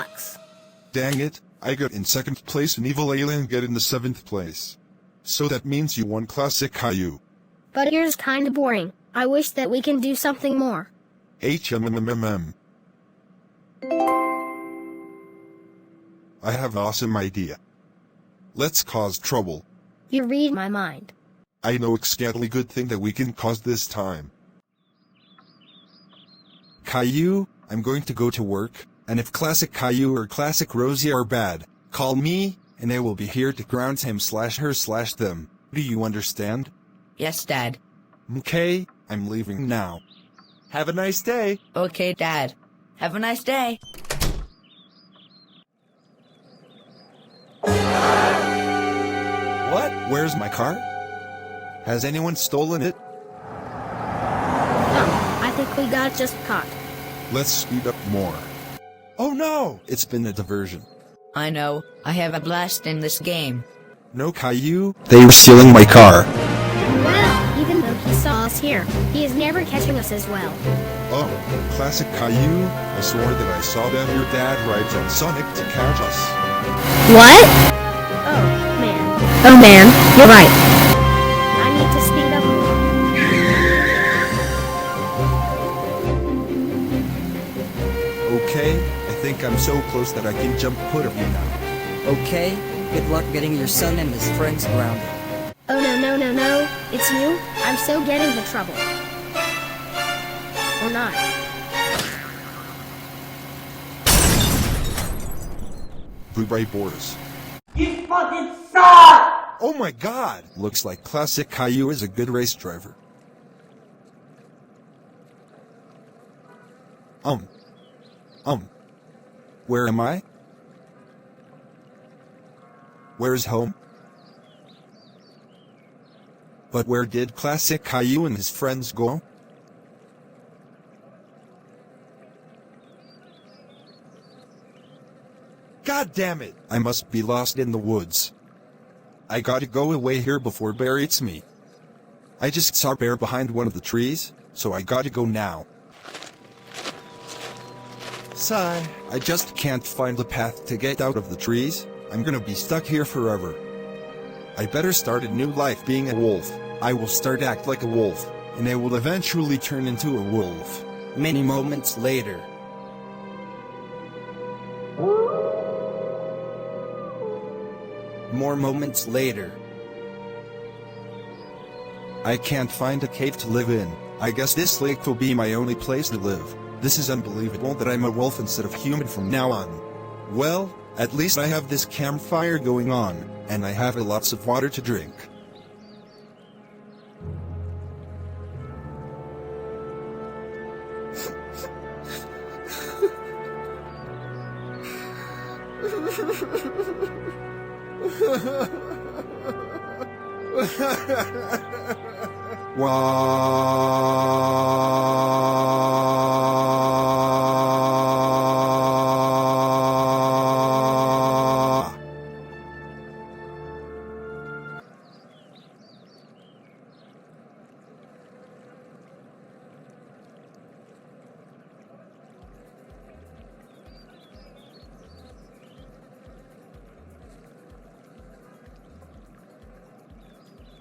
sucks. Dang it, I got in 2nd place and Evil Alien get in the 7th place. So that means you won Classic Caillou. But here's kinda boring. I wish that we can do something more. HMMMM. I have an awesome idea. Let's cause trouble. You read my mind. I know a scantily good thing that we can cause this time. Caillou, I'm going to go to work, and if Classic Caillou or Classic Rosie are bad, call me, and I will be here to ground him/her/them. Do you understand? Yes, Dad. Okay, I'm leaving now. Have a nice day. Okay, Dad. Have a nice day. What? Where's my car? Has anyone stolen it? No, I think we got just caught. Let's speed up more. Oh no! It's been a diversion. I know. I have a blast in this game. No, Caillou. They were stealing my car. Well, even though he saw us here, he is never catching us as well. Oh, Classic Caillou. I swore that I saw that your dad rides on Sonic to catch us. What? Oh man, you're right. I need to speed up more. Okay, I think I'm so close that I can jump put of you now. Okay, good luck getting your son and his friends grounded. Oh no, it's you? I'm so getting the trouble. Or not. Bye-bye, Boris. You fucking suck! Oh my god! Looks like Classic Caillou is a good race driver. Where am I? Where's home? But where did Classic Caillou and his friends go? God damn it! I must be lost in the woods. I gotta go away here before Bear eats me. I just saw Bear behind one of the trees, so I gotta go now. Sigh, I just can't find the path to get out of the trees. I'm gonna be stuck here forever. I better start a new life being a wolf. I will start act like a wolf, and I will eventually turn into a wolf. Many moments later. More moments later. I can't find a cave to live in. I guess this lake will be my only place to live. This is unbelievable that I'm a wolf instead of human from now on. Well, at least I have this campfire going on, and I have lots of water to drink. Wah.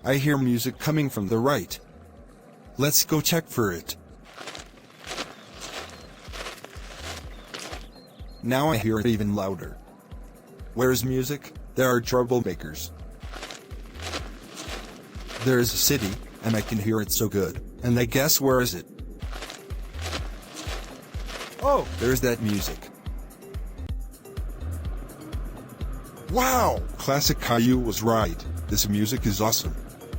I hear music coming from the right. Let's go check for it. Now I hear it even louder. Where's music? There are troublemakers. There is a city, and I can hear it so good. And I guess where is it? Oh, there's that music. Wow! Classic Caillou was right. This music is awesome.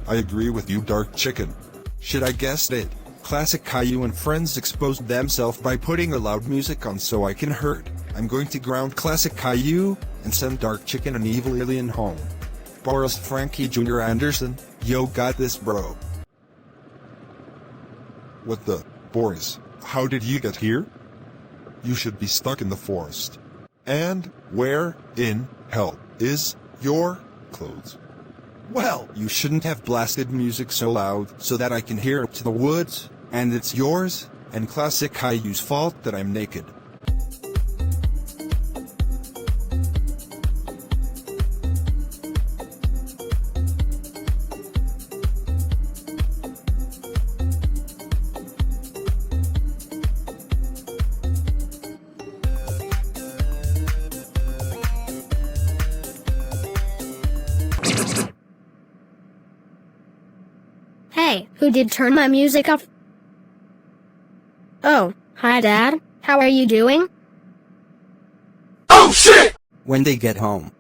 I agree with you, Dark Chicken. Should I guess it? Classic Caillou and friends exposed themselves by putting a loud music on so I can hear it. I'm going to ground Classic Caillou and send Dark Chicken and Evil Alien home. Boris Frankie Jr. Anderson, yo, got this, bro. What the? Boris, how did you get here? You should be stuck in the forest. And where in hell is your clothes? Well, you shouldn't have blasted music so loud so that I can hear it to the woods, and it's yours and Classic Caillou's fault that I'm naked. Hey, who did turn my music off? Oh, hi Dad. How are you doing? Oh shit! When they get home.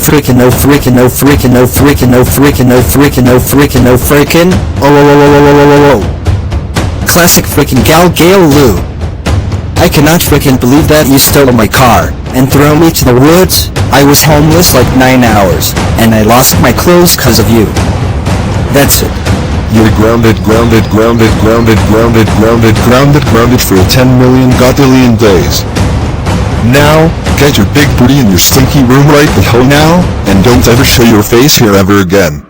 Freaking no freaking no freaking no freaking no freaking no freaking no freaking no freaking classic freaking caillou. I cannot freaking believe that you stole my car and throw me to the woods. I was homeless like 9 hours and I lost my clothes cause of you. That's it. You're grounded for 10 million godillion days. Now, get your big booty in your stinky room right the hell now, and don't ever show your face here ever again.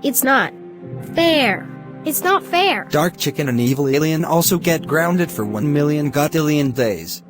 It's not fair. It's not fair. Dark Chicken and Evil Alien also get grounded for 1 million godillion days.